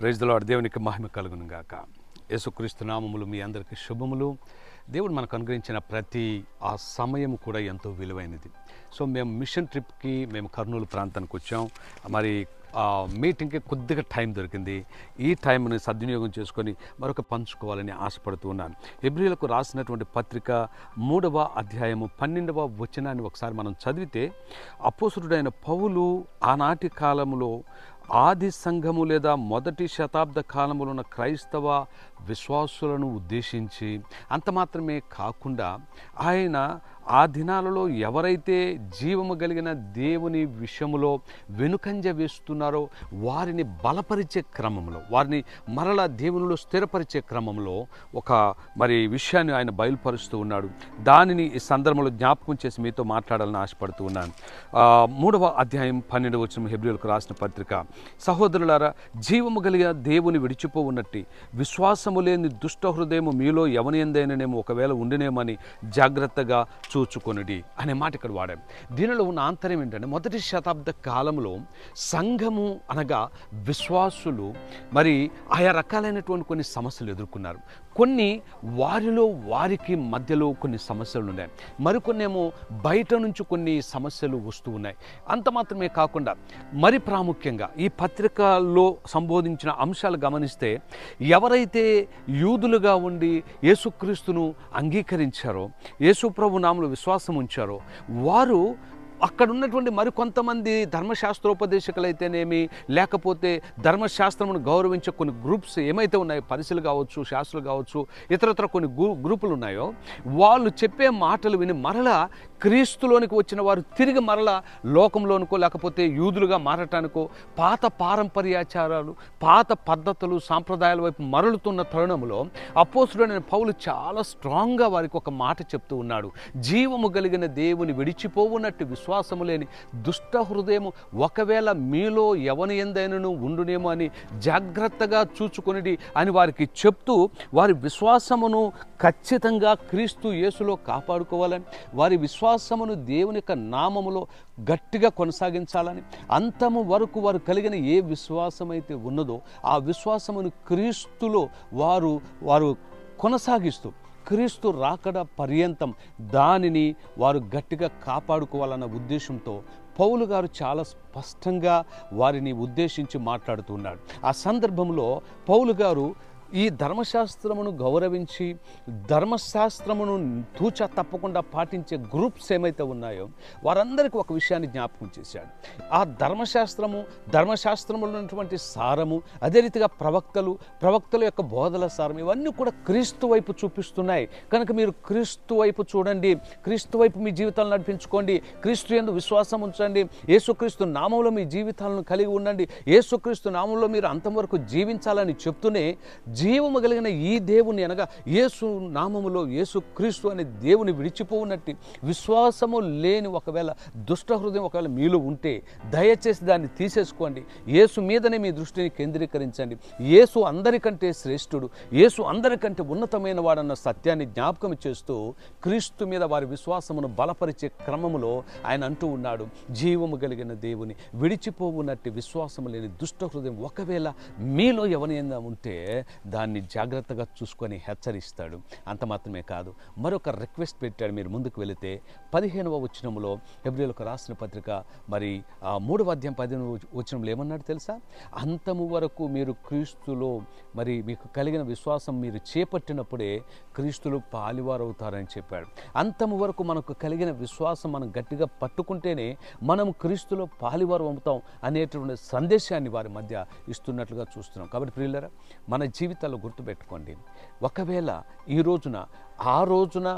Praise the lord. దేవునికి మహిమ కలుగును గాక. యేసుక్రీస్తు నామములు మీ అందరికీ శుభములు. దేవుడు మనకు అనుగ్రహించిన ప్రతి ఆ సమయం కూడా ఎంతో విలువైనది. సో మేము మిషన్ ట్రిప్కి కర్నూలు ప్రాంతానికి వచ్చాం. మరి మీటింగ్కి కొద్దిగా టైం దొరికింది. ఈ టైంని సద్వినియోగం చేసుకొని మరొక పంచుకోవాలని ఆశపడుతూ ఉన్నాను. హెబ్రీయులకు రాసినటువంటి పత్రిక 3వ అధ్యాయము 12వ వచనాన్ని ఒకసారి మనం చదివితే, అపోస్తలుడైన పౌలు ఆనాటి కాలంలో ఆది సంఘము లేదా మొదటి శతాబ్ద కాలంలో ఉన్న క్రైస్తవ విశ్వాసులను ఉద్దేశించి అంత మాత్రమే కాకుండా ఆయన ఆ దినాలలో ఎవరైతే జీవము కలిగిన దేవుని విషయములో వెనుకంజ వేస్తున్నారో వారిని బలపరిచే క్రమంలో, వారిని మరలా దేవునిలో స్థిరపరిచే క్రమంలో ఒక విషయాన్ని ఆయన బయలుపరుస్తూ ఉన్నాడు. దానిని ఈ సందర్భంలో జ్ఞాపకం చేసి మీతో మాట్లాడాలని ఆశపడుతూ ఉన్నాను. 3వ అధ్యాయం 12వ వచనం హెబ్రీయులకు రాసిన పత్రిక, సహోదరులారా, జీవము కలిగిన దేవుని విడిచిపోవున్నట్టి విశ్వాసము లేని దుష్ట హృదయము మీలో ఎవనియందైననేమో ఒకవేళ ఉండినేమని జాగ్రత్తగా చూచుకొనుడి అనే మాట ఇక్కడ వాడాం. దీనిలో ఉన్న ఆంతర్యం ఏంటంటే, మొదటి శతాబ్ద కాలంలో సంఘము అనగా విశ్వాసులు ఆయా రకాలైనటువంటి కొన్ని సమస్యలు ఎదుర్కొన్నారు. కొన్ని వారికి మధ్యలో కొన్ని సమస్యలు ఉన్నాయి, మరికొన్నేమో బయట నుంచి కొన్ని సమస్యలు వస్తూ ఉన్నాయి. అంత మాత్రమే కాకుండా మరి ప్రాముఖ్యంగా ఈ పత్రికలో సంబోధించిన అంశాలు గమనిస్తే, ఎవరైతే యూదులుగా ఉండి యేసుక్రీస్తును అంగీకరించారో, యేసు ప్రభు నామములో విశ్వాసం ఉంచారో, వారు అక్కడ ఉన్నటువంటి మరికొంతమంది ధర్మశాస్త్రోపదేశకులైతేనేమి, లేకపోతే ధర్మశాస్త్రమును గౌరవించే కొన్ని గ్రూప్స్ ఏమైతే ఉన్నాయో, పరిశీలు కావచ్చు, శాస్త్రులు కావచ్చు, ఇతరత్ర కొన్ని గ్రూపులు ఉన్నాయో, వాళ్ళు చెప్పే మాటలు విని మరలా క్రీస్తులోనికి వచ్చిన వారు తిరిగి మరలా లోకంలోనికో లేకపోతే యూదులుగా మారటానికో పాత పారంపర్యాచారాలు, పాత పద్ధతులు, సాంప్రదాయాల వైపు మరలుతున్న తరుణంలో అపోస్తలుడైన పౌలు చాలా స్ట్రాంగ్గా వారికి ఒక మాట చెప్తూ ఉన్నాడు. జీవము కలిగిన దేవుని విడిచిపోవునట్టు విశ్వాసము లేని దుష్ట హృదయము ఒకవేళ మీలో ఎవని ఎందైనను ఉండునేమో అని జాగ్రత్తగా చూచుకొనిడి అని వారికి చెప్తూ, వారి విశ్వాసమును ఖచ్చితంగా క్రీస్తు యేసులో కాపాడుకోవాలని, వారి విశ్వాసమును దేవుని యొక్క నామములో గట్టిగా కొనసాగించాలని, అంతము వరకు వారు కలిగిన ఏ విశ్వాసమైతే ఉన్నదో ఆ విశ్వాసమును క్రీస్తులో వారు కొనసాగిస్తూ క్రీస్తు రాకడ పర్యంతం దానిని వారు గట్టిగా కాపాడుకోవాలన్న ఉద్దేశంతో పౌలు గారు చాలా స్పష్టంగా వారిని ఉద్దేశించి మాట్లాడుతున్నాడు. ఆ సందర్భంలో పౌలు గారు ఈ ధర్మశాస్త్రమును గౌరవించి ధర్మశాస్త్రమును తూచా తప్పకుండా పాటించే గ్రూప్స్ ఏమైతే ఉన్నాయో వారందరికీ ఒక విషయాన్ని జ్ఞాపకం చేశాడు. ఆ ధర్మశాస్త్రములో ఉన్నటువంటి సారము, అదే రీతిగా ప్రవక్తల యొక్క బోధల సారం, ఇవన్నీ కూడా క్రీస్తు వైపు చూపిస్తున్నాయి. కనుక మీరు క్రీస్తు వైపు చూడండి, క్రీస్తు వైపు మీ జీవితాలను నడిపించుకోండి, క్రీస్తు యందు విశ్వాసం ఉంచండి, యేసుక్రీస్తు నామంలో మీ జీవితాలను కలిగి ఉండండి, యేసుక్రీస్తు నామంలో మీరు అంతం వరకు జీవించాలని చెప్తూనే, జీవము కలిగిన ఈ దేవుని అనగా యేసు నామములో యేసుక్రీస్తు అనే దేవుని విడిచిపోవునట్టి విశ్వాసము లేని ఒకవేళ దుష్ట హృదయం ఒకవేళ మీలో ఉంటే దయచేసి దాన్ని తీసేసుకోండి. యేసు మీదనే మీ దృష్టిని కేంద్రీకరించండి. యేసు అందరికంటే శ్రేష్ఠుడు, యేసు అందరికంటే ఉన్నతమైన వాడన్న సత్యాన్ని జ్ఞాపకం చేస్తూ క్రీస్తు మీద వారి విశ్వాసమును బలపరిచే క్రమములో ఆయన అంటూ ఉన్నాడు, జీవము కలిగిన దేవుని విడిచిపోవునట్టి విశ్వాసము లేని దుష్ట హృదయం ఒకవేళ మీలో ఎవరైనా ఉంటే దాన్ని జాగ్రత్తగా చూసుకొని హెచ్చరిస్తాడు. అంత మాత్రమే కాదు, మరొక రిక్వెస్ట్ పెట్టాడు. మీరు ముందుకు వెళితే 15వ వచనంలో హెబ్రీయులకు రాసిన పత్రిక 3వ అధ్యాయం 15వ వచనంలో ఏమన్నాడు తెలుసా? అంతము వరకు మీరు క్రీస్తులో మీకు కలిగిన విశ్వాసం మీరు చేపట్టినప్పుడే క్రీస్తులో పాలివారు అవుతారని చెప్పాడు. అంతము వరకు మనకు కలిగిన విశ్వాసం మనం గట్టిగా పట్టుకుంటేనే మనం క్రీస్తులో పాలివారు అవుతాం అనేటువంటి సందేశాన్ని వారి మధ్య ఇస్తున్నట్లుగా చూస్తున్నాం. కాబట్టి ప్రియులారా, మన జీవితాల్లో గుర్తుపెట్టుకోండి, ఒకవేళ ఆ రోజున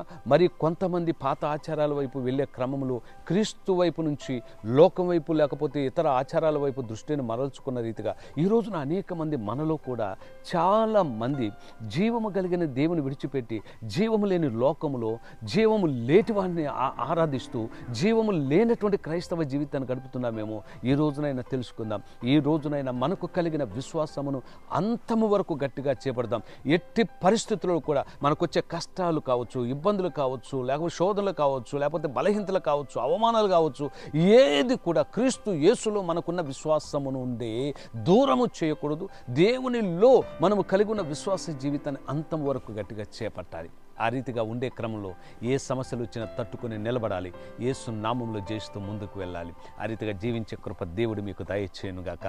కొంతమంది పాత ఆచారాల వైపు వెళ్ళే క్రమంలో క్రీస్తు వైపు నుంచి లోకం వైపు లేకపోతే ఇతర ఆచారాల వైపు దృష్టిని మరల్చుకున్న రీతిగా ఈ రోజున అనేక మంది మనలో కూడా చాలా మంది జీవము కలిగిన దేవుని విడిచిపెట్టి జీవము లేని లోకములో జీవము లేటి వాడిని ఆరాధిస్తూ జీవము లేనటువంటి క్రైస్తవ జీవితాన్ని గడుపుతున్నామేమో. ఈ రోజునైనా తెలుసుకుందాం, ఈ రోజునైనా మనకు కలిగిన విశ్వాసమును అంతము వరకు గట్టిగా చేపడదాం. ఎట్టి పరిస్థితుల్లో కూడా మనకు వచ్చే కష్టాలు కష్టాలు కావచ్చు, ఇబ్బందులు కావచ్చు, లేకపోతే శోధనలు కావచ్చు, లేకపోతే బలహీనతలు కావచ్చు, అవమానాలు కావచ్చు, ఏది కూడా క్రీస్తు యేసులో మనకున్న విశ్వాసము నుండి దూరము చేయకూడదు. దేవునిలో మనము కలిగి ఉన్న విశ్వాస జీవితాన్ని అంతం వరకు గట్టిగా చేపట్టాలి. ఆ రీతిగా ఉండే క్రమంలో ఏ సమస్యలు వచ్చినా తట్టుకుని నిలబడాలి. యేసు నామంలో జయిస్తూ ముందుకు వెళ్ళాలి. ఆ రీతిగా జీవించే కృప దేవుడు మీకు దయచేయునుగాక.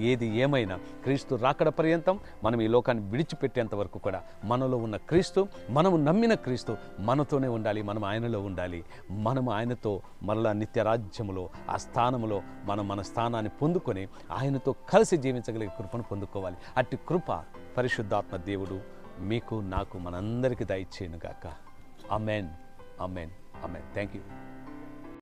ఏది ఏమైనా క్రీస్తు రాకడ పర్యంతం మనం ఈ లోకాన్ని విడిచిపెట్టేంత వరకు కూడా మనలో ఉన్న క్రీస్తు, మనము నమ్మిన క్రీస్తు మనతోనే ఉండాలి. మనం ఆయనలో ఉండాలి. మనము ఆయనతో మరలా నిత్య రాజ్యములో ఆ స్థానములో మనం మన స్థానాన్ని పొందుకొని ఆయనతో కలిసి జీవించగలిగే కృపను పొందుకోవాలి. అట్టి కృప పరిశుద్ధాత్మ దేవుడు మీకు, నాకు, మనందరికీ దయచేయునుగాక. ఆమేన్, ఆమేన్, ఆమేన్. Thank you.